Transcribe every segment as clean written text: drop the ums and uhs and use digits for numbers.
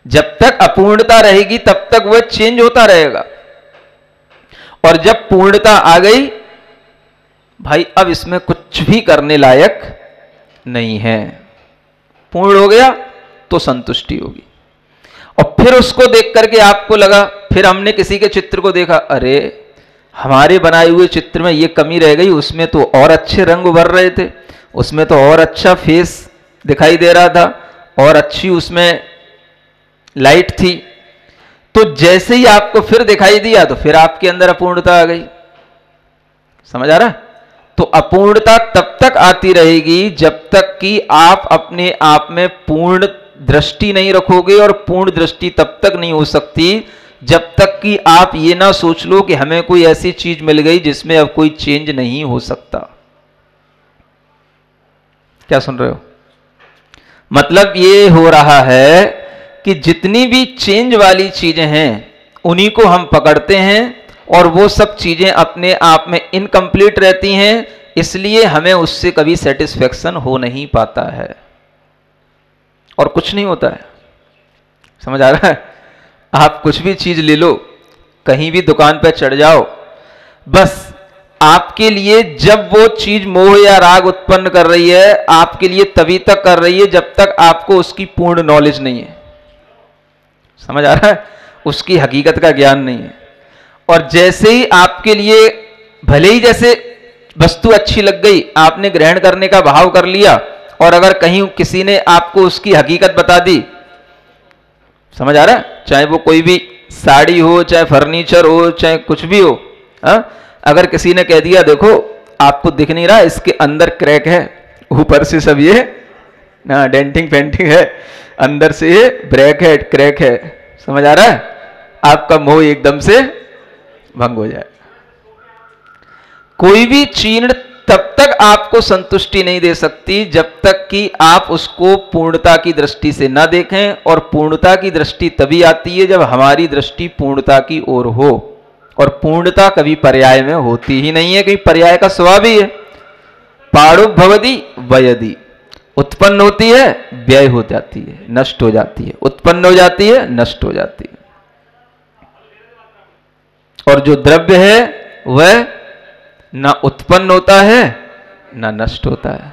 जब तक अपूर्णता रहेगी तब तक वह चेंज होता रहेगा, और जब पूर्णता आ गई भाई अब इसमें कुछ भी करने लायक नहीं है, पूर्ण हो गया तो संतुष्टि होगी। और फिर उसको देख करके आपको लगा, फिर हमने किसी के चित्र को देखा, अरे हमारे बनाए हुए चित्र में ये कमी रह गई, उसमें तो और अच्छे रंग उभर रहे थे, उसमें तो और अच्छा फेस दिखाई दे रहा था, और अच्छी उसमें लाइट थी। तो जैसे ही आपको फिर दिखाई दिया तो फिर आपके अंदर अपूर्णता आ गई। समझ आ रहा? तो अपूर्णता तब तक आती रहेगी जब तक कि आप अपने आप में पूर्ण दृष्टि नहीं रखोगे, और पूर्ण दृष्टि तब तक नहीं हो सकती जब तक कि आप ये ना सोच लो कि हमें कोई ऐसी चीज मिल गई जिसमें अब कोई चेंज नहीं हो सकता। क्या सुन रहे हो? मतलब ये हो रहा है कि जितनी भी चेंज वाली चीजें हैं उन्हीं को हम पकड़ते हैं, और वो सब चीजें अपने आप में इनकम्प्लीट रहती हैं, इसलिए हमें उससे कभी सेटिस्फेक्शन हो नहीं पाता है, और कुछ नहीं होता है। समझ आ रहा है? आप कुछ भी चीज ले लो, कहीं भी दुकान पर चढ़ जाओ, बस आपके लिए जब वो चीज मोह या राग उत्पन्न कर रही है, आपके लिए तभी तक कर रही है जब तक आपको उसकी पूर्ण नॉलेज नहीं है। समझ आ रहा है? उसकी हकीकत का ज्ञान नहीं है। और जैसे ही आपके लिए भले ही जैसे वस्तु अच्छी लग गई, आपने ग्रहण करने का भाव कर लिया, और अगर कहीं किसी ने आपको उसकी हकीकत बता दी, समझ आ रहा है? चाहे वो कोई भी साड़ी हो, चाहे फर्नीचर हो, चाहे कुछ भी हो, अगर किसी ने कह दिया देखो आपको दिख नहीं रहा, इसके अंदर क्रैक है, ऊपर से सब ये ना डेंटिंग पेंटिंग है, अंदर से ये ब्रेक है, क्रैक है। समझ आ रहा है? आपका मोह एकदम से भंग हो जाए। कोई भी चीज तब तक आपको संतुष्टि नहीं दे सकती जब तक कि आप उसको पूर्णता की दृष्टि से ना देखें, और पूर्णता की दृष्टि तभी आती है जब हमारी दृष्टि पूर्णता की ओर हो, और पूर्णता कभी पर्याय में होती ही नहीं है, क्योंकि पर्याय का स्वभाव ही है। पाणुभवति वयति, उत्पन्न होती है, व्यय हो जाती है, नष्ट हो जाती है, उत्पन्न हो जाती है, नष्ट हो जाती है। और जो द्रव्य है वह ना उत्पन्न होता है ना नष्ट होता है।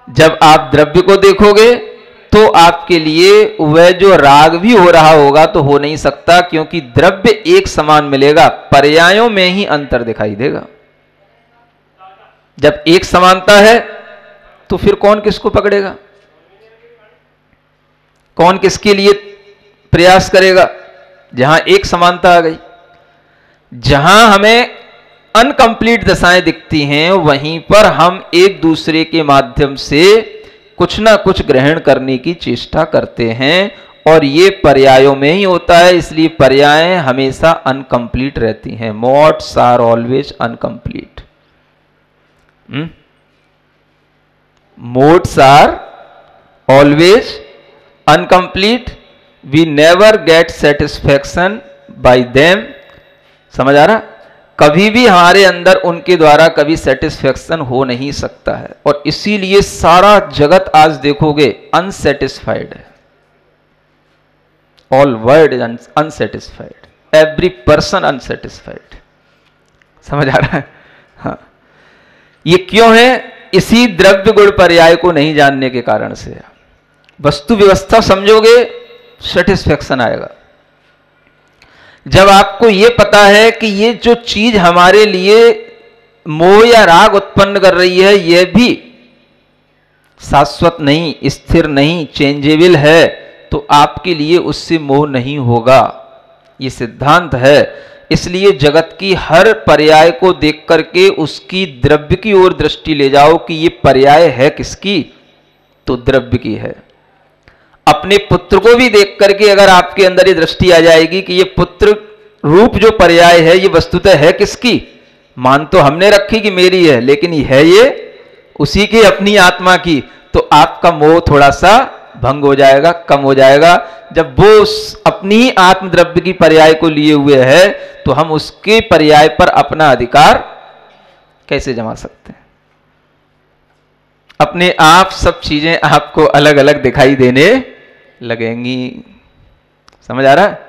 जब आप द्रव्य को देखोगे तो आपके लिए वह जो राग भी हो रहा होगा तो हो नहीं सकता, क्योंकि द्रव्य एक समान मिलेगा, पर्यायों में ही अंतर दिखाई देगा। जब एक समानता है तो फिर कौन किसको पकड़ेगा, कौन किसके लिए प्रयास करेगा? जहां एक समानता आ गई, जहां हमें अनकंप्लीट दशाएं दिखती हैं, वहीं पर हम एक दूसरे के माध्यम से कुछ ना कुछ ग्रहण करने की चेष्टा करते हैं, और ये पर्यायों में ही होता है, इसलिए पर्यायें हमेशा अनकंप्लीट रहती हैं। Moods are always incomplete. Moods are always incomplete, we never get satisfaction by them. समझ आ रहा? कभी भी हमारे अंदर उनके द्वारा कभी सेटिस्फैक्शन हो नहीं सकता है, और इसीलिए सारा जगत आज देखोगे अनसेटिस्फाइड है। All world is unsatisfied, every person unsatisfied. समझ आ रहा है? हाँ, ये क्यों है? इसी द्रव्य गुण पर्याय को नहीं जानने के कारण से। वस्तु व्यवस्था समझोगे, सेटिस्फैक्शन आएगा। जब आपको यह पता है कि ये जो चीज हमारे लिए मोह या राग उत्पन्न कर रही है, यह भी शाश्वत नहीं, स्थिर नहीं, चेंजेबल है, तो आपके लिए उससे मोह नहीं होगा। ये सिद्धांत है। इसलिए जगत की हर पर्याय को देख करके उसकी द्रव्य की ओर दृष्टि ले जाओ कि ये पर्याय है किसकी, तो द्रव्य की है। अपने पुत्र को भी देख करके अगर आपके अंदर ये दृष्टि आ जाएगी कि ये पुत्र रूप जो पर्याय है ये वस्तुतः है किसकी, मान तो हमने रखी कि मेरी है, लेकिन है ये उसी की अपनी आत्मा की, तो आपका मोह थोड़ा सा भंग हो जाएगा, कम हो जाएगा। जब वो अपनी ही आत्मद्रव्य की पर्याय को लिए हुए है, तो हम उसके पर्याय पर अपना अधिकार कैसे जमा सकते हैं? अपने आप सब चीजें आपको अलग अलग दिखाई देने लगेंगी। समझ आ रहा है?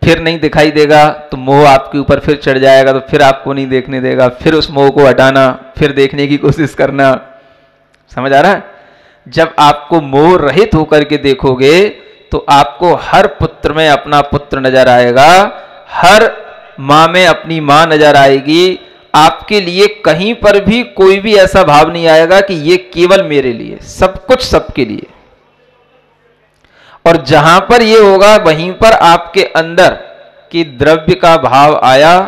फिर नहीं दिखाई देगा तो मोह आपके ऊपर फिर चढ़ जाएगा, तो फिर आपको नहीं देखने देगा, फिर उस मोह को हटाना, फिर देखने की कोशिश करना। समझ आ रहा है? जब आपको मोह रहित होकर के देखोगे तो आपको हर पुत्र में अपना पुत्र नजर आएगा, हर माँ में अपनी माँ नजर आएगी। आपके लिए कहीं पर भी कोई भी ऐसा भाव नहीं आएगा कि ये केवल मेरे लिए, सब कुछ सबके लिए। और जहां पर ये होगा वहीं पर आपके अंदर कि द्रव्य का भाव आया,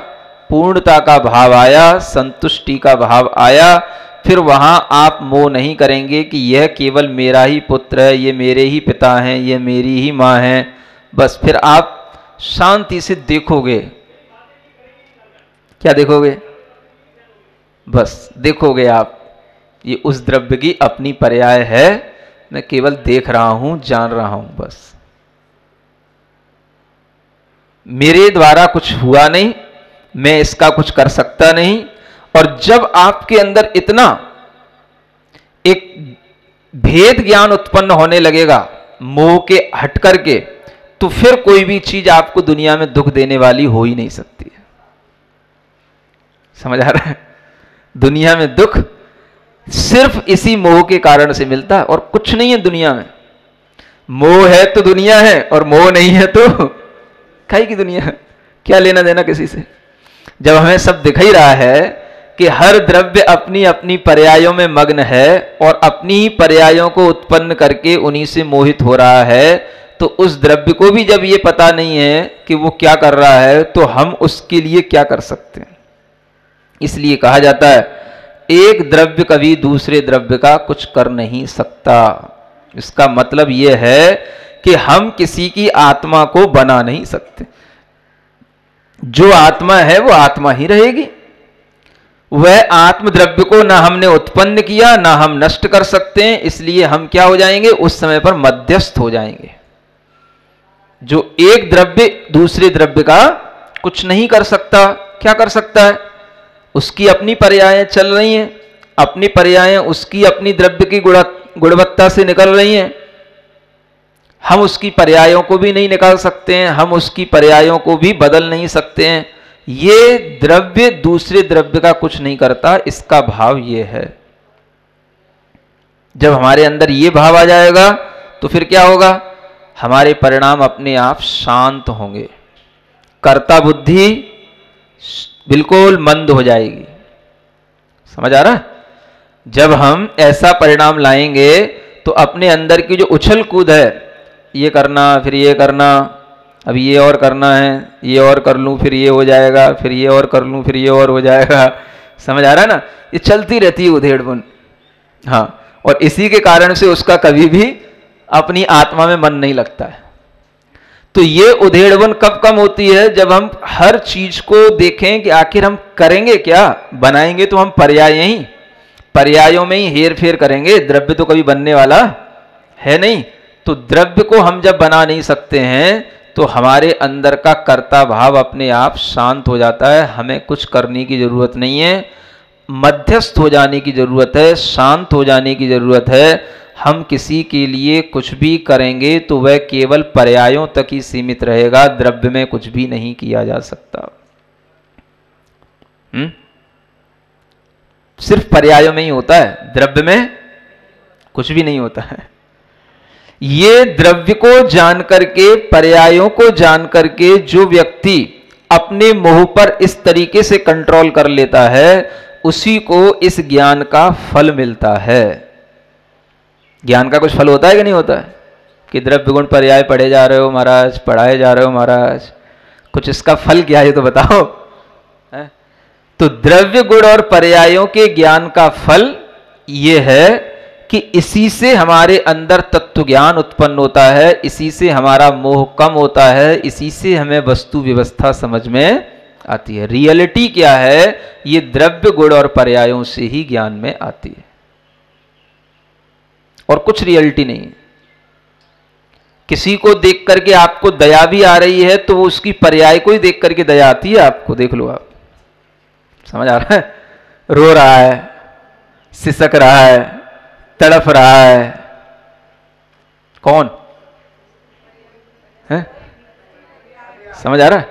पूर्णता का भाव आया, संतुष्टि का भाव आया, फिर वहां आप मोह नहीं करेंगे कि यह केवल मेरा ही पुत्र है, ये मेरे ही पिता हैं, ये मेरी ही मां है। बस फिर आप शांति से देखोगे। क्या देखोगे? बस देखोगे आप ये उस द्रव्य की अपनी पर्याय है, मैं केवल देख रहा हूं, जान रहा हूं, बस मेरे द्वारा कुछ हुआ नहीं, मैं इसका कुछ कर सकता नहीं। और जब आपके अंदर इतना एक भेद ज्ञान उत्पन्न होने लगेगा मोह के हट करके, तो फिर कोई भी चीज आपको दुनिया में दुख देने वाली हो ही नहीं सकती है। समझ आ रहा है? दुनिया में दुख सिर्फ इसी मोह के कारण से मिलता है और कुछ नहीं है दुनिया में। मोह है तो दुनिया है, और मोह नहीं है तो काहे की दुनिया है? क्या लेना देना किसी से? जब हमें सब दिख ही रहा है कि हर द्रव्य अपनी अपनी पर्यायों में मग्न है और अपनी ही पर्यायों को उत्पन्न करके उन्हीं से मोहित हो रहा है, तो उस द्रव्य को भी जब ये पता नहीं है कि वो क्या कर रहा है, तो हम उसके लिए क्या कर सकते हैं? इसलिए कहा जाता है एक द्रव्य कभी दूसरे द्रव्य का कुछ कर नहीं सकता। इसका मतलब यह है कि हम किसी की आत्मा को बना नहीं सकते। जो आत्मा है वो आत्मा ही रहेगी। वह आत्म द्रव्य को ना हमने उत्पन्न किया, ना हम नष्ट कर सकते हैं। इसलिए हम क्या हो जाएंगे? उस समय पर मध्यस्थ हो जाएंगे। जो एक द्रव्य दूसरे द्रव्य का कुछ नहीं कर सकता, क्या कर सकता है? उसकी अपनी पर्यायें चल रही हैं, अपनी पर्यायें उसकी अपनी द्रव्य की गुणवत्ता से निकल रही हैं। हम उसकी पर्यायों को भी नहीं निकाल सकते हैं, हम उसकी पर्यायों को भी बदल नहीं सकते हैं। ये द्रव्य दूसरे द्रव्य का कुछ नहीं करता, इसका भाव ये है। जब हमारे अंदर ये भाव आ जाएगा तो फिर क्या होगा? हमारे परिणाम अपने आप शांत होंगे, कर्ता बुद्धि बिल्कुल मंद हो जाएगी। समझ आ रहा है? जब हम ऐसा परिणाम लाएंगे तो अपने अंदर की जो उछल कूद है, ये करना फिर ये करना, अब ये और करना है, ये और कर लूं फिर ये हो जाएगा, फिर ये और कर लूं फिर ये और हो जाएगा। समझ आ रहा है ना? ये चलती रहती है उधेड़बुन। हाँ, और इसी के कारण से उसका कभी भी अपनी आत्मा में मन नहीं लगता है। तो ये उधेड़बुन कब कम होती है? जब हम हर चीज को देखें कि आखिर हम करेंगे क्या। बनाएंगे तो हम पर्यायों में ही हेर फेर करेंगे, द्रव्य तो कभी बनने वाला है नहीं। तो द्रव्य को हम जब बना नहीं सकते हैं तो हमारे अंदर का कर्ता भाव अपने आप शांत हो जाता है। हमें कुछ करने की जरूरत नहीं है, मध्यस्थ हो जाने की जरूरत है, शांत हो जाने की जरूरत है। हम किसी के लिए कुछ भी करेंगे तो वह केवल पर्यायों तक ही सीमित रहेगा, द्रव्य में कुछ भी नहीं किया जा सकता। सिर्फ पर्यायों में ही होता है, द्रव्य में कुछ भी नहीं होता है। ये द्रव्य को जान करके, पर्यायों को जान करके जो व्यक्ति अपने मोह पर इस तरीके से कंट्रोल कर लेता है, उसी को इस ज्ञान का फल मिलता है। ज्ञान का कुछ फल होता है कि नहीं होता है? कि द्रव्य गुण पर्याय पढ़े जा रहे हो महाराज, पढ़ाए जा रहे हो महाराज, कुछ इसका फल क्या है ये तो बताओ। है? तो द्रव्य गुण और पर्यायों के ज्ञान का फल ये है कि इसी से हमारे अंदर तत्व ज्ञान उत्पन्न होता है, इसी से हमारा मोह कम होता है, इसी से हमें वस्तु व्यवस्था समझ में आती है। रियलिटी क्या है? ये द्रव्य गुण और पर्यायों से ही ज्ञान में आती है, और कुछ रियलिटी नहीं है। किसी को देख करके आपको दया भी आ रही है तो उसकी पर्याय को ही देख करके दया आती है आपको। देख लो आप, समझ आ रहा है? रो रहा है, सिसक रहा है, तड़फ रहा है, कौन है? समझ आ रहा है?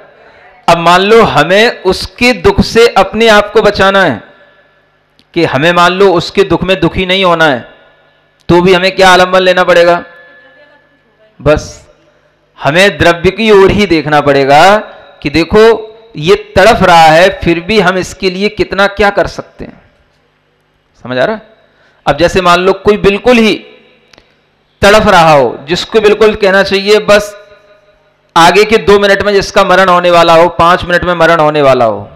अब मान लो हमें उसके दुख से अपने आप को बचाना है, कि हमें मान लो उसके दुख में दुखी नहीं होना है, तो भी हमें क्या आलम्बन लेना पड़ेगा? बस हमें द्रव्य की ओर ही देखना पड़ेगा कि देखो ये तड़फ रहा है, फिर भी हम इसके लिए कितना क्या कर सकते हैं। समझ आ रहा? अब जैसे मान लो कोई बिल्कुल ही तड़फ रहा हो, जिसको बिल्कुल कहना चाहिए बस आगे के 2 मिनट में जिसका मरण होने वाला हो, 5 मिनट में मरण होने वाला हो।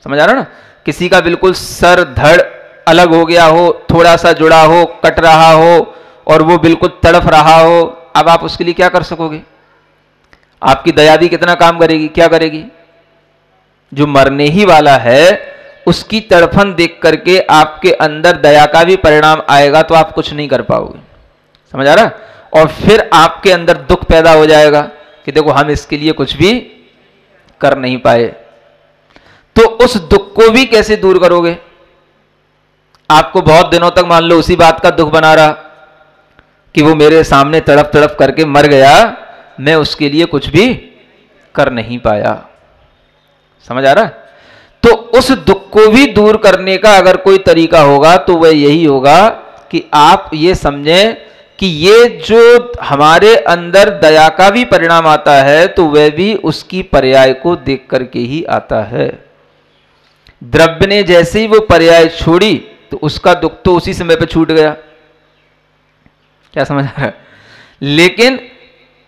समझ आ रहा ना? किसी का बिल्कुल सर धड़ अलग हो गया हो, थोड़ा सा जुड़ा हो, कट रहा हो, और वो बिल्कुल तड़फ रहा हो, अब आप उसके लिए क्या कर सकोगे? आपकी दया भी कितना काम करेगी? क्या करेगी? जो मरने ही वाला है उसकी तड़फन देख करके आपके अंदर दया का भी परिणाम आएगा, तो आप कुछ नहीं कर पाओगे। समझ आ रहा? और फिर आपके अंदर दुख पैदा हो जाएगा कि देखो हम इसके लिए कुछ भी कर नहीं पाए। तो उस दुख को भी कैसे दूर करोगे? आपको बहुत दिनों तक मान लो उसी बात का दुख बना रहा कि वो मेरे सामने तड़प तड़प करके मर गया, मैं उसके लिए कुछ भी कर नहीं पाया। समझ आ रहा है? तो उस दुख को भी दूर करने का अगर कोई तरीका होगा तो वह यही होगा कि आप ये समझें कि ये जो हमारे अंदर दया का भी परिणाम आता है, तो वह भी उसकी पर्याय को देख करके ही आता है। द्रव्य ने जैसे ही वो पर्याय छोड़ी तो उसका दुख तो उसी समय पे छूट गया। क्या समझ आ रहा है? लेकिन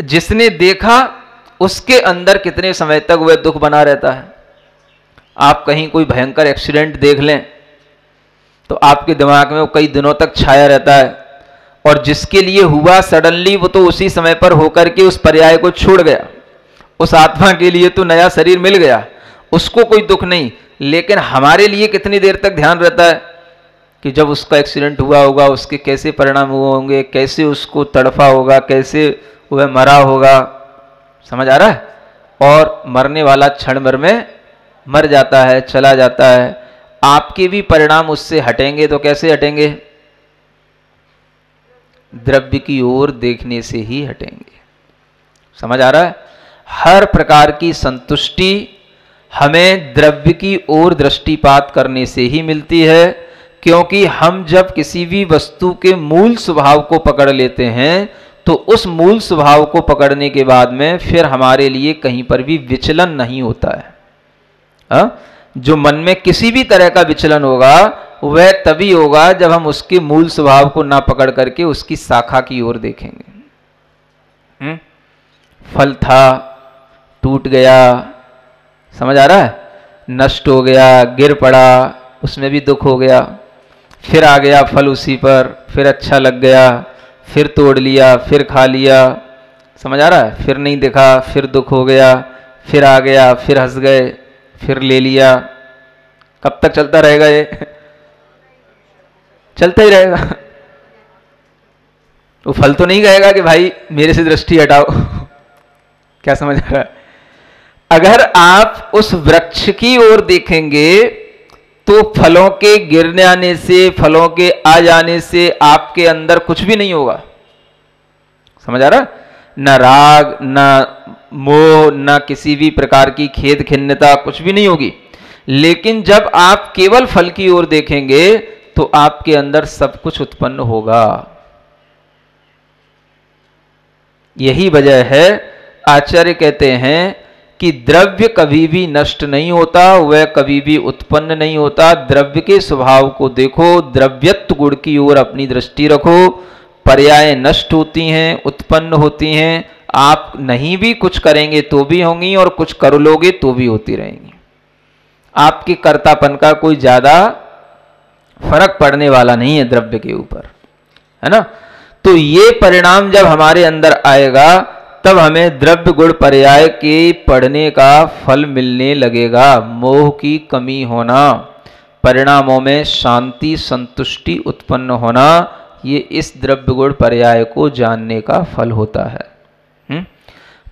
जिसने देखा उसके अंदर कितने समय तक वह दुख बना रहता है। आप कहीं कोई भयंकर एक्सीडेंट देख लें तो आपके दिमाग में वो कई दिनों तक छाया रहता है, और जिसके लिए हुआ सडनली वो तो उसी समय पर होकर के उस पर्याय को छोड़ गया। उस आत्मा के लिए तो नया शरीर मिल गया, उसको कोई दुख नहीं, लेकिन हमारे लिए कितनी देर तक ध्यान रहता है कि जब उसका एक्सीडेंट हुआ होगा उसके कैसे परिणाम हुए होंगे, कैसे उसको तड़फा होगा, कैसे वह मरा होगा। समझ आ रहा है? और मरने वाला क्षण भर में मर जाता है, चला जाता है। आपके भी परिणाम उससे हटेंगे तो कैसे हटेंगे? द्रव्य की ओर देखने से ही हटेंगे। समझ आ रहा है? हर प्रकार की संतुष्टि हमें द्रव्य की ओर दृष्टिपात करने से ही मिलती है, क्योंकि हम जब किसी भी वस्तु के मूल स्वभाव को पकड़ लेते हैं तो उस मूल स्वभाव को पकड़ने के बाद में फिर हमारे लिए कहीं पर भी विचलन नहीं होता है। जो मन में किसी भी तरह का विचलन होगा वह तभी होगा जब हम उसके मूल स्वभाव को ना पकड़ करके उसकी शाखा की ओर देखेंगे। फल था, टूट गया, समझ आ रहा है? नष्ट हो गया, गिर पड़ा, उसमें भी दुख हो गया, फिर आ गया फल उसी पर, फिर अच्छा लग गया, फिर तोड़ लिया, फिर खा लिया। समझ आ रहा है? फिर नहीं दिखा, फिर दुख हो गया, फिर आ गया, फिर हंस गए, फिर ले लिया। कब तक चलता रहेगा ये? चलता ही रहेगा। वो फल तो नहीं कहेगा कि भाई मेरे से दृष्टि हटाओ। क्या समझ आ रहा है? अगर आप उस वृक्ष की ओर देखेंगे तो फलों के गिर जाने से, फलों के आ जाने से आपके अंदर कुछ भी नहीं होगा। समझ आ रहा? न राग, न मोह, न किसी भी प्रकार की खेद खिन्नता, कुछ भी नहीं होगी। लेकिन जब आप केवल फल की ओर देखेंगे तो आपके अंदर सब कुछ उत्पन्न होगा। यही वजह है आचार्य कहते हैं कि द्रव्य कभी भी नष्ट नहीं होता, वह कभी भी उत्पन्न नहीं होता। द्रव्य के स्वभाव को देखो, द्रव्यत्व गुण की ओर अपनी दृष्टि रखो। पर्याय नष्ट होती हैं, उत्पन्न होती हैं। आप नहीं भी कुछ करेंगे तो भी होंगी, और कुछ कर लोगे तो भी होती रहेंगी। आपके कर्तापन का कोई ज्यादा फर्क पड़ने वाला नहीं है द्रव्य के ऊपर, है ना? तो ये परिणाम जब हमारे अंदर आएगा तब हमें द्रव्य गुण पर्याय के पढ़ने का फल मिलने लगेगा। मोह की कमी होना, परिणामों में शांति संतुष्टि उत्पन्न होना, ये इस द्रव्य गुण पर्याय को जानने का फल होता है।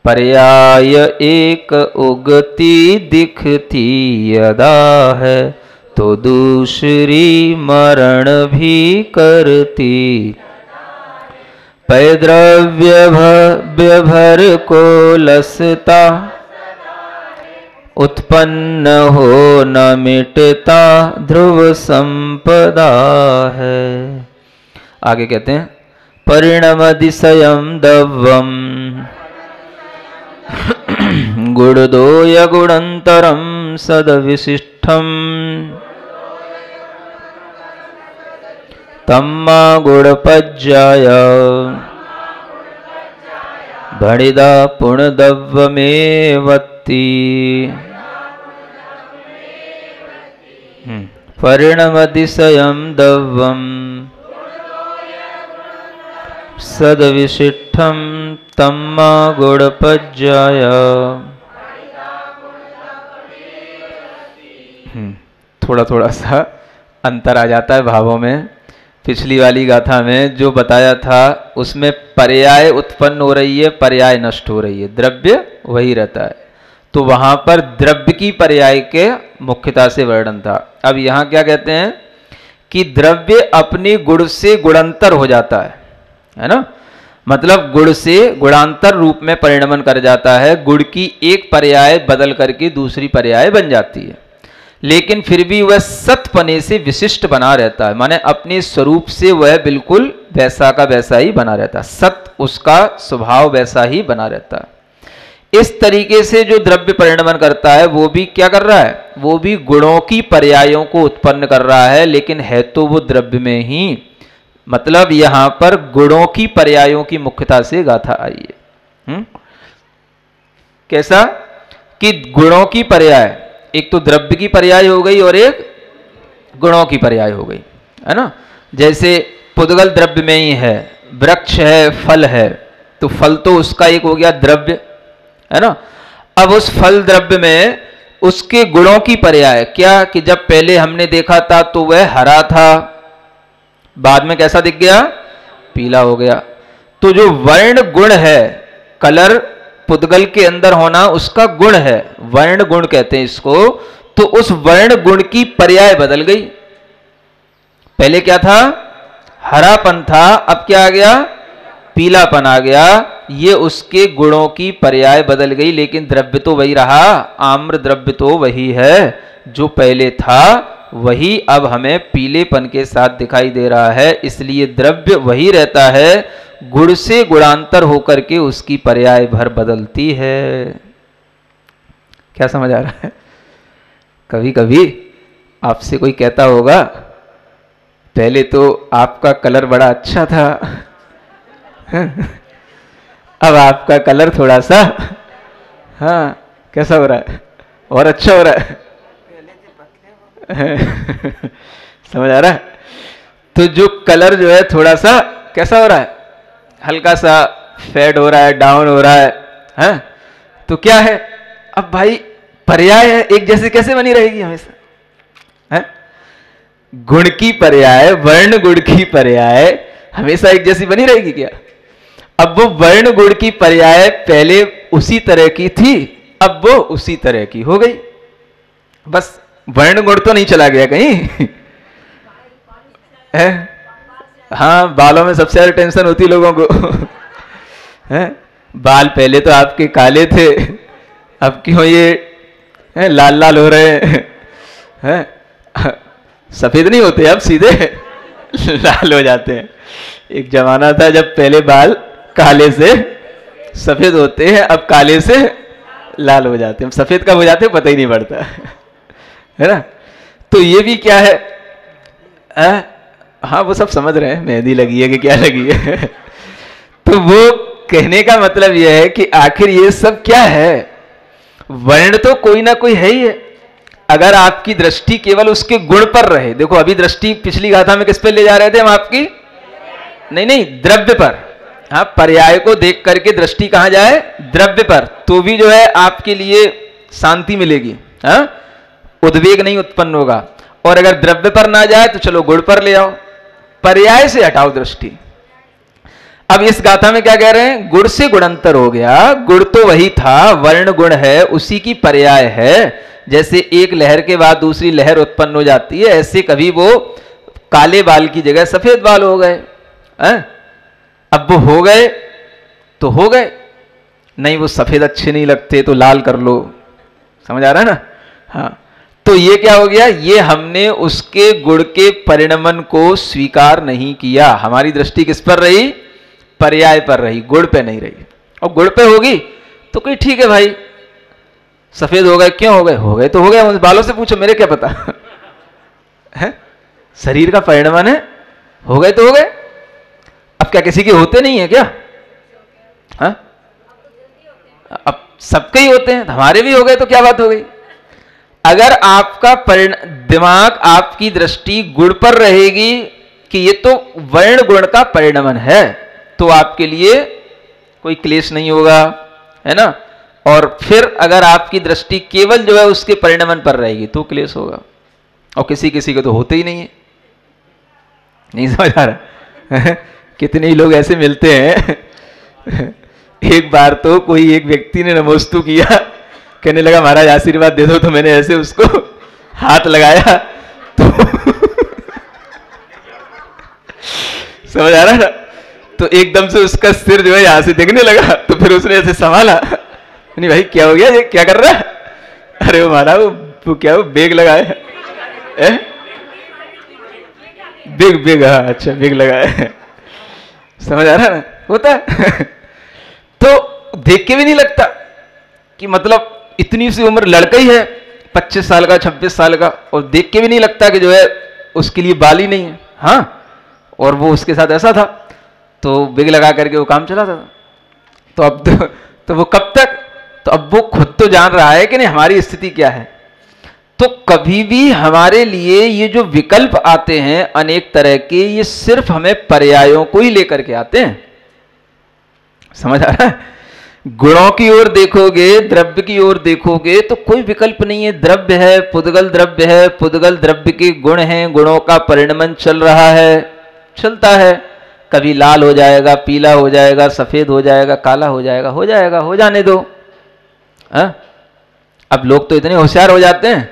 पर्याय एक उगती दिखती यदा है, तो दूसरी मरण भी करती। पै द्रव्य भर को लसता, उत्पन्न हो न मिटता ध्रुव संपदा है। आगे कहते हैं परिणमदिशयं दव्वम गुणदोय गुणंतरम सदविशिष्टम तम्मा गुणपज्याय भणिदा पुणदव्वमेवत्ति। परिणमदिशयं दव्वम सदविशिष्टम तम्मा गुणपज्याय। थोड़ा थोड़ा सा अंतर आ जाता है भावों में। पिछली वाली गाथा में जो बताया था उसमें पर्याय उत्पन्न हो रही है, पर्याय नष्ट हो रही है, द्रव्य वही रहता है। तो वहां पर द्रव्य की पर्याय के मुख्यता से वर्णन था। अब यहां क्या कहते हैं कि द्रव्य अपने गुण से गुणांतर हो जाता है ना, मतलब गुण से गुणांतर रूप में परिणमन कर जाता है। गुण की एक पर्याय बदल करके दूसरी पर्याय बन जाती है, लेकिन फिर भी वह सत्पने से विशिष्ट बना रहता है, माने अपने स्वरूप से वह बिल्कुल वैसा का वैसा ही बना रहता है, सत उसका स्वभाव वैसा ही बना रहता है। इस तरीके से जो द्रव्य परिणमन करता है वो भी क्या कर रहा है, वो भी गुणों की पर्यायों को उत्पन्न कर रहा है, लेकिन है तो वो द्रव्य में ही। मतलब यहां पर गुणों की पर्यायों की मुख्यता से गाथा आई है। कैसा कि गुणों की पर्याय, एक तो द्रव्य की पर्याय हो गई और एक गुणों की पर्याय हो गई, है ना। जैसे पुद्गल द्रव्य में ही है, वृक्ष है, फल है, तो फल तो उसका एक हो गया द्रव्य, है ना। अब उस फल द्रव्य में उसके गुणों की पर्याय क्या कि जब पहले हमने देखा था तो वह हरा था, बाद में कैसा दिख गया, पीला हो गया। तो जो वर्ण गुण है, कलर पुद्गल के अंदर होना उसका गुण है, वर्ण गुण कहते हैं इसको। तो उस वर्ण गुण की पर्याय बदल गई। पहले क्या था, हरापन था, अब क्या आ गया, पीलापन आ गया। ये उसके गुणों की पर्याय बदल गई, लेकिन द्रव्य तो वही रहा। आम्र द्रव्य तो वही है, जो पहले था वही अब हमें पीलेपन के साथ दिखाई दे रहा है। इसलिए द्रव्य वही रहता है, गुण से गुणांतर होकर के उसकी पर्याय भर बदलती है। क्या समझ आ रहा है। कभी कभी आपसे कोई कहता होगा पहले तो आपका कलर बड़ा अच्छा था, अब आपका कलर थोड़ा सा, हाँ कैसा हो रहा है, और अच्छा हो रहा है। समझ आ रहा है। तो जो कलर जो है थोड़ा सा कैसा हो रहा है, हल्का सा फेड हो रहा है, डाउन हो रहा है? तो क्या है, अब भाई पर्याय है, एक जैसे कैसे बनी रहेगी हमेशा, है? गुण की पर्याय, वर्ण गुण की पर्याय हमेशा एक जैसी बनी रहेगी क्या? अब वो वर्ण गुण की पर्याय पहले उसी तरह की थी, अब वो उसी तरह की हो गई। बस वर्ण गुण तो नहीं चला गया कहीं है? हाँ, बालों में सबसे ज्यादा टेंशन होती है लोगों को है? बाल पहले तो आपके काले थे, अब क्यों ये लाल लाल हो रहे हैं? सफेद नहीं होते, अब सीधे लाल हो जाते हैं। एक जमाना था जब पहले बाल काले से सफेद होते हैं, अब काले से लाल हो जाते हैं। सफेद कब हो जाते हैं पता ही नहीं पड़ता, है ना। तो ये भी क्या है, हाँ वो सब समझ रहे हैं मेहंदी लगी है कि क्या लगी है। तो वो कहने का मतलब यह है कि आखिर ये सब क्या है, वर्ण तो कोई ना कोई है ही है। अगर आपकी दृष्टि केवल उसके गुण पर रहे, देखो अभी दृष्टि पिछली गाथा में किस पे ले जा रहे थे हम आपकी, नहीं द्रव्य पर। हाँ, पर्याय को देख करके दृष्टि कहां जाए, द्रव्य पर, तो भी जो है आपके लिए शांति मिलेगी, हाँ, उद्वेग नहीं उत्पन्न होगा। और अगर द्रव्य पर ना जाए तो चलो गुण पर ले आओ, पर्याय से हटाओ दृष्टि। अब इस गाथा में क्या कह रहे हैं, गुण से गुणंतर हो गया। गुण तो वही था, वर्ण गुण है, उसी की पर्याय है। जैसे एक लहर के बाद दूसरी लहर उत्पन्न हो जाती है, ऐसे कभी वो काले बाल की जगह सफेद बाल हो गए, अब वो हो गए तो हो गए, नहीं वो सफेद अच्छे नहीं लगते तो लाल कर लो, समझ आ रहा है ना? हाँ, तो ये क्या हो गया, ये हमने उसके गुण के परिणमन को स्वीकार नहीं किया। हमारी दृष्टि किस पर रही? पर्याय पर रही, गुण पे नहीं रही। और गुण पे होगी तो कोई ठीक है भाई, सफेद हो गए, क्यों हो गए? हो गए तो हो गए, मुझे बालों से पूछो, मेरे क्या पता है? शरीर का परिणमन है, हो गए तो हो गए। अब क्या किसी के होते नहीं है क्या? हाँ, अब सबके ही होते हैं, हमारे भी हो गए तो क्या बात हो गई? अगर आपका दिमाग, आपकी दृष्टि गुण पर रहेगी कि ये तो वर्ण गुण का परिणमन है, तो आपके लिए कोई क्लेश नहीं होगा, है ना? और फिर अगर आपकी दृष्टि केवल जो है उसके परिणमन पर रहेगी तो क्लेश होगा। और किसी किसी को तो होते ही नहीं है। नहीं समझ आ रहा? कितने ही लोग ऐसे मिलते हैं। एक बार तो कोई एक व्यक्ति ने नमोस्तु किया, कहने लगा महाराज आशीर्वाद दे दो, तो मैंने ऐसे उसको हाथ लगाया तो समझ आ रहा है ना? तो एकदम से उसका सिर जो है यहां से दिखने लगा, तो फिर उसने ऐसे संभाला, नहीं भाई क्या हो गया, ये क्या कर रहा है? अरे वो महाराज वो क्या, वो बेग लगाए है, बेग, हाँ अच्छा बेग लगाए। समझ आ रहा है ना? होता है। तो देख के भी नहीं लगता कि मतलब इतनी सी उम्र, लड़का ही है 25 साल का 26 साल का, और देख के भी नहीं लगता कि जो है उसके लिए बाल ही नहीं है। हाँ, और वो उसके साथ ऐसा था, तो बिग लगा करके वो काम चलाता था। तो अब तो वो कब तक, तो अब वो खुद तो जान रहा है कि नहीं हमारी स्थिति क्या है। तो कभी भी हमारे लिए ये जो विकल्प आते हैं अनेक तरह के, ये सिर्फ हमें पर्यायों को ही लेकर के आते हैं। समझ आ रहा है? गुणों की ओर देखोगे, द्रव्य की ओर देखोगे तो कोई विकल्प नहीं है। द्रव्य है, पुद्गल द्रव्य है, पुद्गल द्रव्य के गुण हैं, गुणों का परिणमन चल रहा है, चलता है। कभी लाल हो जाएगा, पीला हो जाएगा, सफेद हो जाएगा, काला हो जाएगा, हो जाएगा, हो जाने दो। अब लोग तो इतने होशियार हो जाते हैं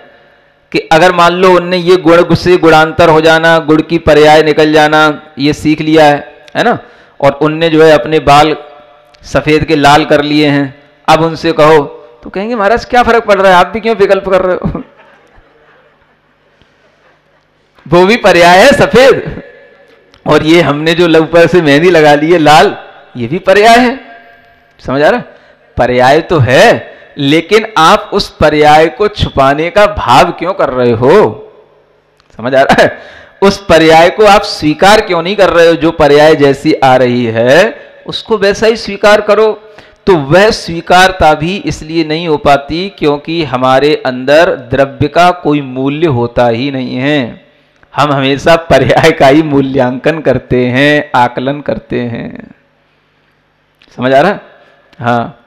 कि अगर मान लो उनने ये गुण से गुणांतर हो जाना, गुण की पर्याय निकल जाना, ये सीख लिया है ना, और उनने जो है अपने बाल सफेद के लाल कर लिए हैं, अब उनसे कहो तो कहेंगे महाराज क्या फर्क पड़ रहा है, आप भी क्यों विकल्प कर रहे हो? वो भी पर्याय है सफेद, और ये हमने जो ऊपर से मेहंदी लगा ली है लाल, ये भी पर्याय है। समझ आ रहा? पर्याय तो है, लेकिन आप उस पर्याय को छुपाने का भाव क्यों कर रहे हो? समझ आ रहा है? उस पर्याय को आप स्वीकार क्यों नहीं कर रहे हो? जो पर्याय जैसी आ रही है उसको वैसा ही स्वीकार करो। तो वह स्वीकारता भी इसलिए नहीं हो पाती क्योंकि हमारे अंदर द्रव्य का कोई मूल्य होता ही नहीं है। हम हमेशा पर्याय का ही मूल्यांकन करते हैं, आकलन करते हैं। समझ आ रहा है? हाँ,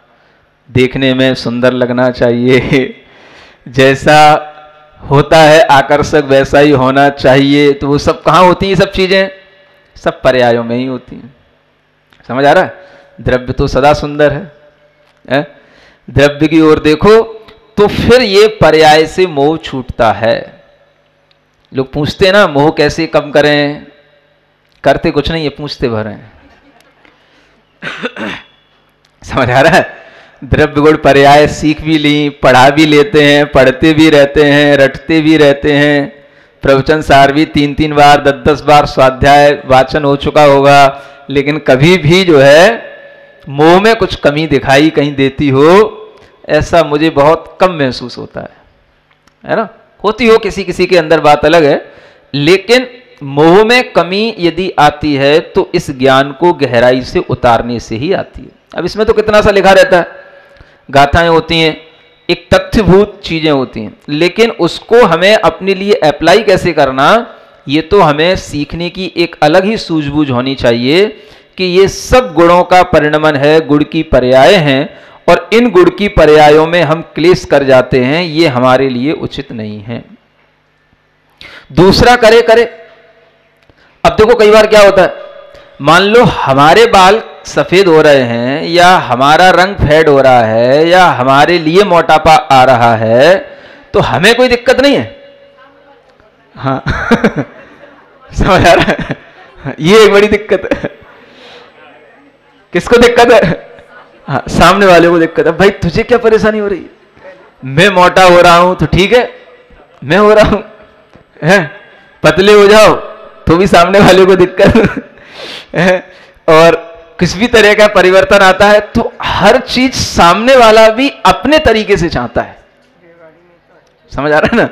देखने में सुंदर लगना चाहिए, जैसा होता है आकर्षक वैसा ही होना चाहिए। तो वो सब कहाँ होती हैं? सब चीजें सब पर्यायों में ही होती हैं। समझ आ रहा है? द्रव्य तो सदा सुंदर है? द्रव्य की ओर देखो तो फिर ये पर्याय से मोह छूटता है। लोग पूछते हैं ना मोह कैसे कम करें, करते कुछ नहीं, ये पूछते भर हैं। समझ आ रहा है? द्रव्य गुण पर्याय सीख भी ली, पढ़ा भी लेते हैं, पढ़ते भी रहते हैं, रटते भी रहते हैं, प्रवचन सार भी 3-3 बार 10-10 बार स्वाध्याय वाचन हो चुका होगा, लेकिन कभी भी जो है मोह में कुछ कमी दिखाई कहीं देती हो, ऐसा मुझे बहुत कम महसूस होता है ना? होती हो किसी किसी के अंदर, बात अलग है, लेकिन मोह में कमी यदि आती है तो इस ज्ञान को गहराई से उतारने से ही आती है। अब इसमें तो कितना सा लिखा रहता है, गाथाएं होती हैं, एक तथ्यभूत चीजें होती हैं, लेकिन उसको हमें अपने लिए अप्लाई कैसे करना, ये तो हमें सीखने की एक अलग ही सूझबूझ होनी चाहिए कि ये सब गुणों का परिणमन है, गुण की पर्याय हैं, और इन गुण की पर्यायों में हम क्लेश कर जाते हैं, ये हमारे लिए उचित नहीं है। दूसरा करे करे, अब देखो कई बार क्या होता है, मान लो हमारे बाल सफेद हो रहे हैं, या हमारा रंग फेड हो रहा है, या हमारे लिए मोटापा आ रहा है, तो हमें कोई दिक्कत नहीं है। हाँ समझ आ रहा है? ये एक बड़ी दिक्कत है। किसको दिक्कत है? हाँ, सामने वाले को दिक्कत है। भाई तुझे क्या परेशानी हो रही है? मैं मोटा हो रहा हूं तो ठीक है, मैं हो रहा हूं, है? पतले हो जाओ तो भी सामने वाले को दिक्कत है। और किस भी तरह का परिवर्तन आता है तो हर चीज सामने वाला भी अपने तरीके से चाहता है। समझ आ रहा है ना?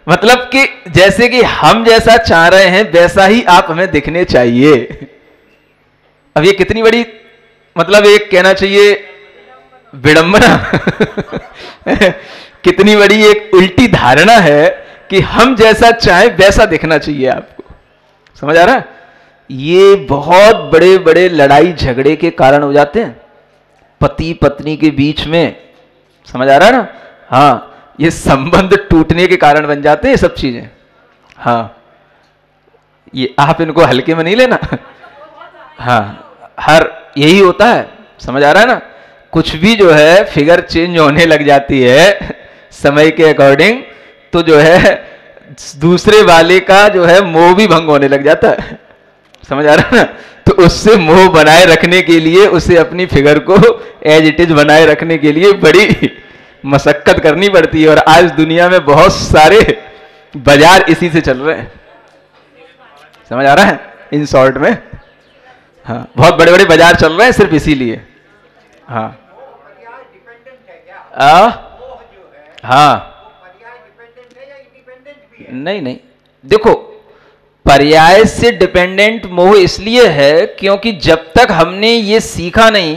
मतलब कि जैसे कि हम जैसा चाह रहे हैं वैसा ही आप हमें दिखने चाहिए। अब ये कितनी बड़ी, मतलब एक कहना चाहिए विडंबना कितनी बड़ी एक उल्टी धारणा है कि हम जैसा चाहें वैसा दिखना चाहिए आपको। समझ आ रहा है? ये बहुत बड़े बड़े लड़ाई झगड़े के कारण हो जाते हैं पति पत्नी के बीच में। समझ आ रहा है ना? हाँ, ये संबंध टूटने के कारण बन जाते हैं ये सब चीजें। हाँ, ये आप इनको हल्के में नहीं लेना। हाँ, हर यही होता है। समझ आ रहा है ना? कुछ भी जो है फिगर चेंज होने लग जाती है समय के अकॉर्डिंग, तो जो है दूसरे वाले का जो है मोह भी भंग होने लग जाता है। समझ आ रहा है ना? तो उससे मोह बनाए रखने के लिए उसे अपनी फिगर को एज इट इज बनाए रखने के लिए बड़ी मशक्कत करनी पड़ती है। और आज दुनिया में बहुत सारे बाजार इसी से चल रहे हैं। समझ आ रहा है? इन शॉर्ट में, हाँ, बहुत बड़े बड़े बाजार चल रहे हैं सिर्फ इसीलिए। हाँ हाँ, नहीं नहीं, देखो, पर्याय से डिपेंडेंट मोह इसलिए है क्योंकि जब तक हमने ये सीखा नहीं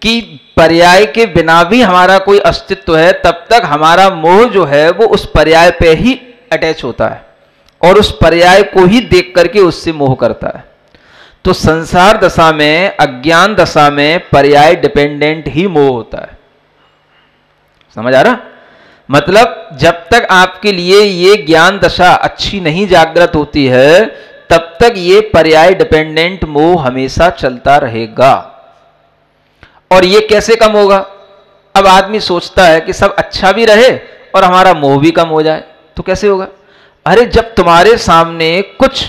कि पर्याय के बिना भी हमारा कोई अस्तित्व है, तब तक हमारा मोह जो है वो उस पर्याय पे ही अटैच होता है और उस पर्याय को ही देख करके उससे मोह करता है। तो संसार दशा में, अज्ञान दशा में पर्याय डिपेंडेंट ही मोह होता है। समझ आ रहा? मतलब जब तक आपके लिए ये ज्ञान दशा अच्छी नहीं जागृत होती है तब तक ये पर्याय डिपेंडेंट मोह हमेशा चलता रहेगा। और ये कैसे कम होगा? अब आदमी सोचता है कि सब अच्छा भी रहे और हमारा मोह भी कम हो जाए, तो कैसे होगा? अरे जब तुम्हारे सामने कुछ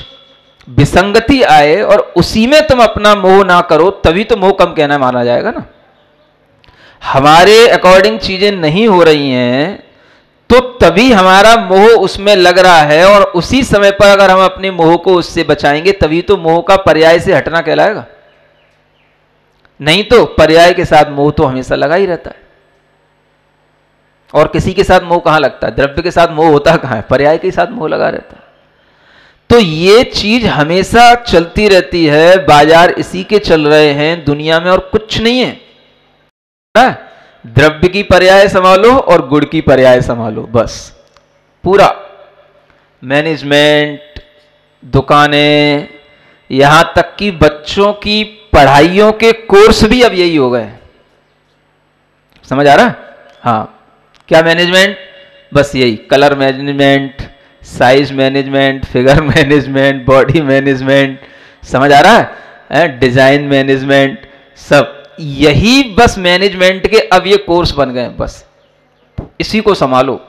विसंगति आए और उसी में तुम अपना मोह ना करो तभी तो मोह कम कहना माना जाएगा ना। हमारे अकॉर्डिंग चीजें नहीं हो रही हैं तो तभी हमारा मोह उसमें लग रहा है, और उसी समय पर अगर हम अपने मोह को उससे बचाएंगे तभी तो मोह का पर्याय से हटना कहलाएगा। नहीं तो पर्याय के साथ मोह तो हमेशा लगा ही रहता है। और किसी के साथ मोह कहां लगता है? द्रव्य के साथ मोह होता कहां है? पर्याय के साथ मोह लगा रहता है। तो ये चीज हमेशा चलती रहती है। बाजार इसी के चल रहे हैं दुनिया में, और कुछ नहीं है। द्रव्य की पर्याय संभालो और गुण की पर्याय संभालो, बस। पूरा मैनेजमेंट, दुकानें, यहां तक कि बच्चों की पढ़ाइयों के कोर्स भी अब यही हो गए। समझ आ रहा है? हाँ, क्या मैनेजमेंट? बस यही, colour management, size management, figure management, body management. समझ आ रहा है? डिजाइन मैनेजमेंट, सब यही बस मैनेजमेंट के अब ये कोर्स बन गए। बस इसी को संभालो,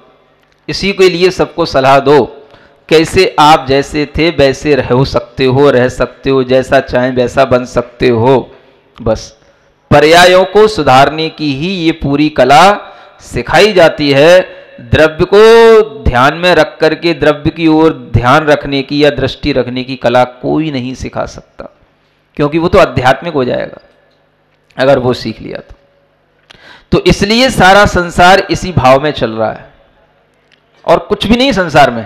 इसी के लिए सबको सलाह दो कैसे आप जैसे थे वैसे रह सकते हो, रह सकते हो, जैसा चाहें वैसा बन सकते हो। बस पर्यायों को सुधारने की ही ये पूरी कला सिखाई जाती है। द्रव्य को ध्यान में रख करके द्रव्य की ओर ध्यान रखने की या दृष्टि रखने की कला कोई नहीं सिखा सकता, क्योंकि वो तो आध्यात्मिक हो जाएगा अगर वो सीख लिया तो इसलिए सारा संसार इसी भाव में चल रहा है और कुछ भी नहीं संसार में।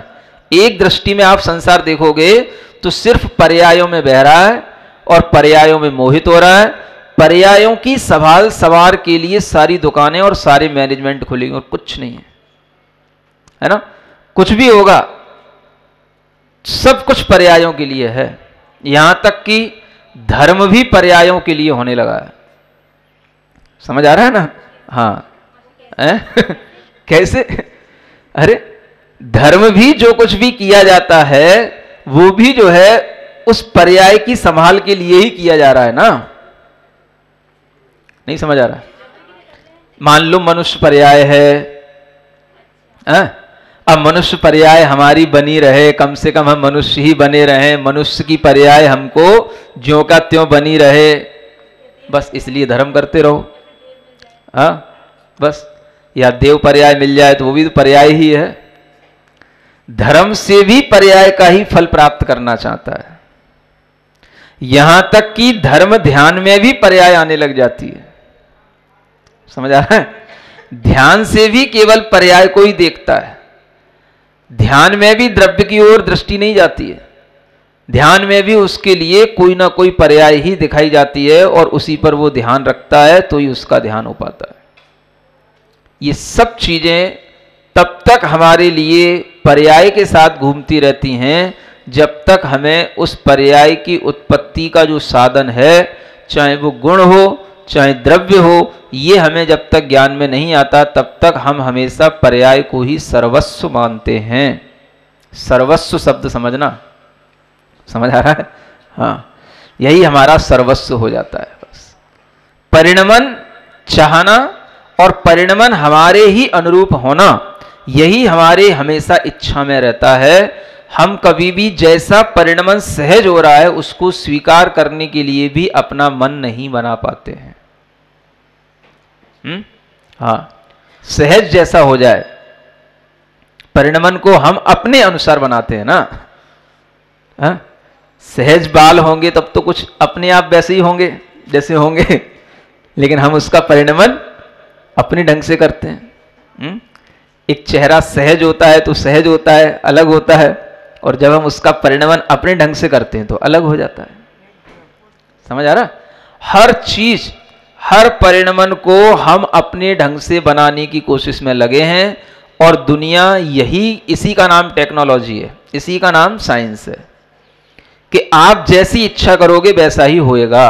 एक दृष्टि में आप संसार देखोगे तो सिर्फ पर्यायों में बह रहा है और पर्यायों में मोहित हो रहा है। पर्यायों की संभाल सवार के लिए सारी दुकानें और सारे मैनेजमेंट खुलेंगे और कुछ नहीं है ना? कुछ भी होगा सब कुछ पर्यायों के लिए है। यहां तक कि धर्म भी पर्यायों के लिए होने लगा है। समझ आ रहा है ना? हाँ कैसे? अरे धर्म भी जो कुछ भी किया जाता है वो भी जो है उस पर्याय की संभाल के लिए ही किया जा रहा है ना। नहीं समझ आ रहा? मान लो मनुष्य पर्याय है, अब मनुष्य पर्याय हमारी बनी रहे, कम से कम हम मनुष्य ही बने रहे, मनुष्य की पर्याय हमको ज्यों का त्यों बनी रहे, बस इसलिए धर्म करते रहो। हाँ बस या देव पर्याय मिल जाए तो वो भी तो पर्याय ही है। धर्म से भी पर्याय का ही फल प्राप्त करना चाहता है, यहां तक कि धर्म ध्यान में भी पर्याय आने लग जाती है। समझ आ रहा है? ध्यान से भी केवल पर्याय को ही देखता है, ध्यान में भी द्रव्य की ओर दृष्टि नहीं जाती है, ध्यान में भी उसके लिए कोई ना कोई पर्याय ही दिखाई जाती है और उसी पर वो ध्यान रखता है तो ही उसका ध्यान हो पाता है। ये सब चीजें तब तक हमारे लिए पर्याय के साथ घूमती रहती हैं जब तक हमें उस पर्याय की उत्पत्ति का जो साधन है, चाहे वो गुण हो चाहे द्रव्य हो, ये हमें जब तक ज्ञान में नहीं आता तब तक हम हमेशा पर्याय को ही सर्वस्व मानते हैं। सर्वस्व शब्द समझना, समझ आ रहा है? हाँ, यही हमारा सर्वस्व हो जाता है। बस परिणमन चाहना और परिणमन हमारे ही अनुरूप होना, यही हमारे हमेशा इच्छा में रहता है। हम कभी भी जैसा परिणमन सहज हो रहा है उसको स्वीकार करने के लिए भी अपना मन नहीं बना पाते हैं। हाँ, सहज जैसा हो जाए, परिणमन को हम अपने अनुसार बनाते हैं ना। हाँ? सहज बाल होंगे तब तो कुछ अपने आप वैसे ही होंगे जैसे होंगे, लेकिन हम उसका परिणमन अपने ढंग से करते हैं। एक चेहरा सहज होता है तो सहज होता है, अलग होता है, और जब हम उसका परिणमन अपने ढंग से करते हैं तो अलग हो जाता है। समझ आ रहा? हर चीज, हर परिणमन को हम अपने ढंग से बनाने की कोशिश में लगे हैं, और दुनिया यही, इसी का नाम टेक्नोलॉजी है, इसी का नाम साइंस है कि आप जैसी इच्छा करोगे वैसा ही होएगा।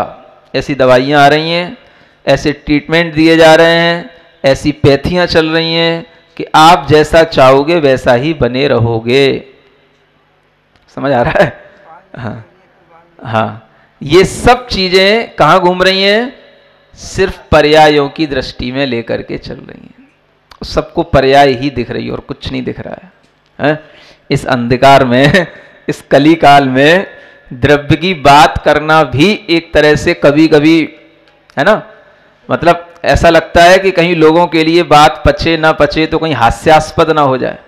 ऐसी दवाइयां आ रही हैं, ऐसे ट्रीटमेंट दिए जा रहे हैं, ऐसी पैथियां चल रही हैं कि आप जैसा चाहोगे वैसा ही बने रहोगे। समझ आ रहा है? हाँ हाँ, ये सब चीजें कहाँ घूम रही हैं? सिर्फ पर्यायों की दृष्टि में लेकर के चल रही हैं। सबको पर्याय ही दिख रही है और कुछ नहीं दिख रहा है। इस अंधकार में, इस कली काल में द्रव्य की बात करना भी एक तरह से कभी कभी, है ना, मतलब ऐसा लगता है कि कहीं लोगों के लिए बात पचे ना पचे तो कहीं हास्यास्पद ना हो जाए।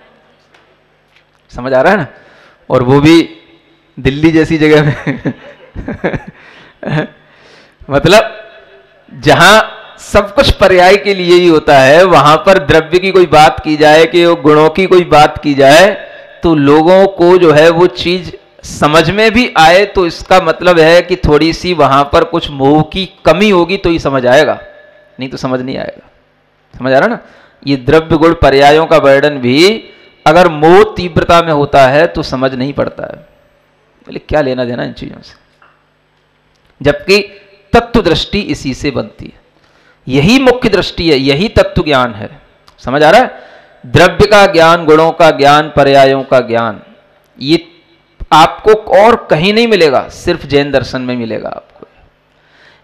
समझ आ रहा है ना? और वो भी दिल्ली जैसी जगह में मतलब जहां सब कुछ पर्याय के लिए ही होता है, वहां पर द्रव्य की कोई बात की जाए कि वो गुणों की कोई बात की जाए तो लोगों को जो है वो चीज समझ में भी आए, तो इसका मतलब है कि थोड़ी सी वहां पर कुछ मोह की कमी होगी तो ही समझ आएगा, नहीं तो समझ नहीं आएगा। समझ आ रहा ना? ये द्रव्य गुण पर्यायों का वर्णन भी अगर मोह तीव्रता में होता है तो समझ नहीं पड़ता है, बोले क्या लेना देना इन चीजों से, जबकि तत्व दृष्टि इसी से बनती है। यही मुख्य दृष्टि है, यही तत्व ज्ञान है। समझ आ रहा है? द्रव्य का ज्ञान, गुणों का ज्ञान, पर्यायों का ज्ञान, ये आपको और कहीं नहीं मिलेगा, सिर्फ जैन दर्शन में मिलेगा आपको।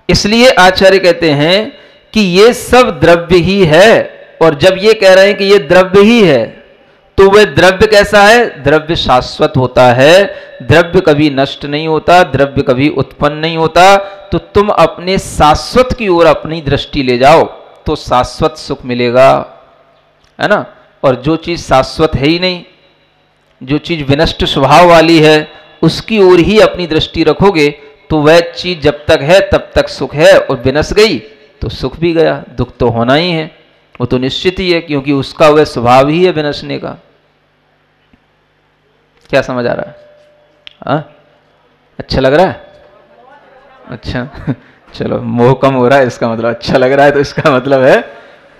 इसलिए आचार्य कहते हैं कि ये सब द्रव्य ही है, और जब ये कह रहे हैं कि ये द्रव्य ही है तो वह द्रव्य कैसा है? द्रव्य शाश्वत होता है, द्रव्य कभी नष्ट नहीं होता, द्रव्य कभी उत्पन्न नहीं होता। तो तुम अपने शाश्वत की ओर अपनी दृष्टि ले जाओ तो शाश्वत सुख मिलेगा, है ना। और जो चीज शाश्वत है ही नहीं, जो चीज विनष्ट स्वभाव वाली है, उसकी ओर ही अपनी दृष्टि रखोगे तो वह चीज जब तक है तब तक सुख है, और विनश गई तो सुख भी गया, दुख तो होना ही है, वो तो निश्चित ही है, क्योंकि उसका वह स्वभाव ही है विनशने का। क्या समझ आ रहा है? हाँ, अच्छा लग रहा है? अच्छा चलो, मोह कम हो रहा है इसका मतलब, अच्छा लग रहा है तो इसका मतलब है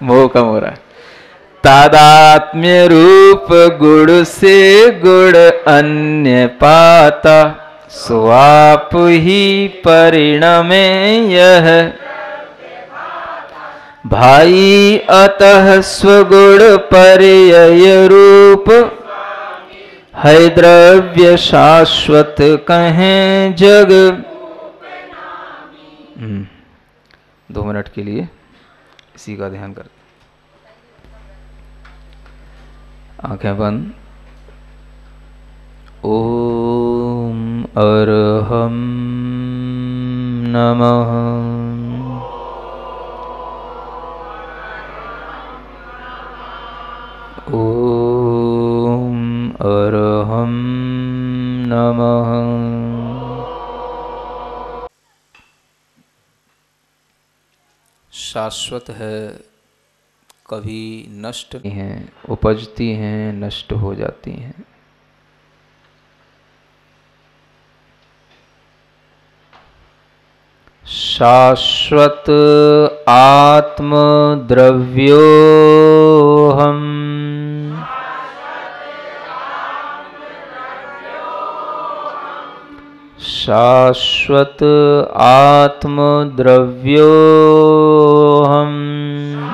मोह कम हो रहा है। तादात्म्य रूप गुण से गुण अन्य पाता, स्वाप ही परिणमे यह भाई, अतः स्वगुण पर्यय रूप है द्रव्य शाश्वत कहें जग। 2 मिनट के लिए इसी का ध्यान करते, आंखें बंद। ओम अरहम नमः। अरहं नमः। शाश्वत है, कभी नष्ट नहीं हैं, उपजती हैं, नष्ट हो जाती हैं। शाश्वत आत्मद्रव्योऽहम्। शाश्वत आत्मद्रव्योऽहम्।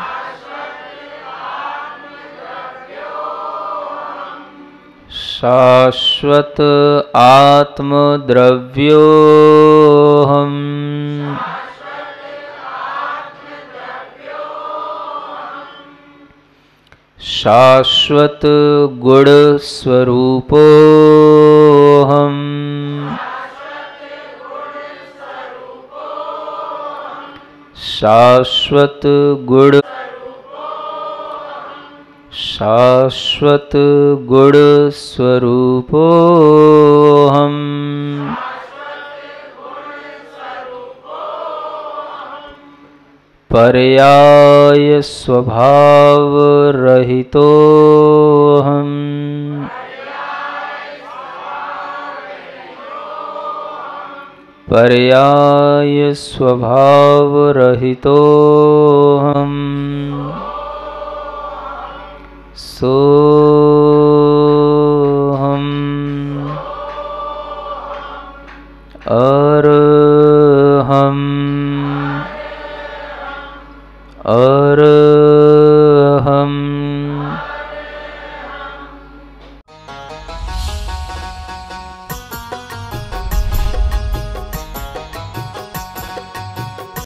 शाश्वत आत्मद्रव्योऽहम्। शाश्वत गुण स्वरूपोऽहम्। शाश्वत गुण शाश्वत गुण स्वरूपोऽहम्। पर्याय स्वभाव रहितोऽहम्। पर्याय स्वभाव रहितोऽहम्।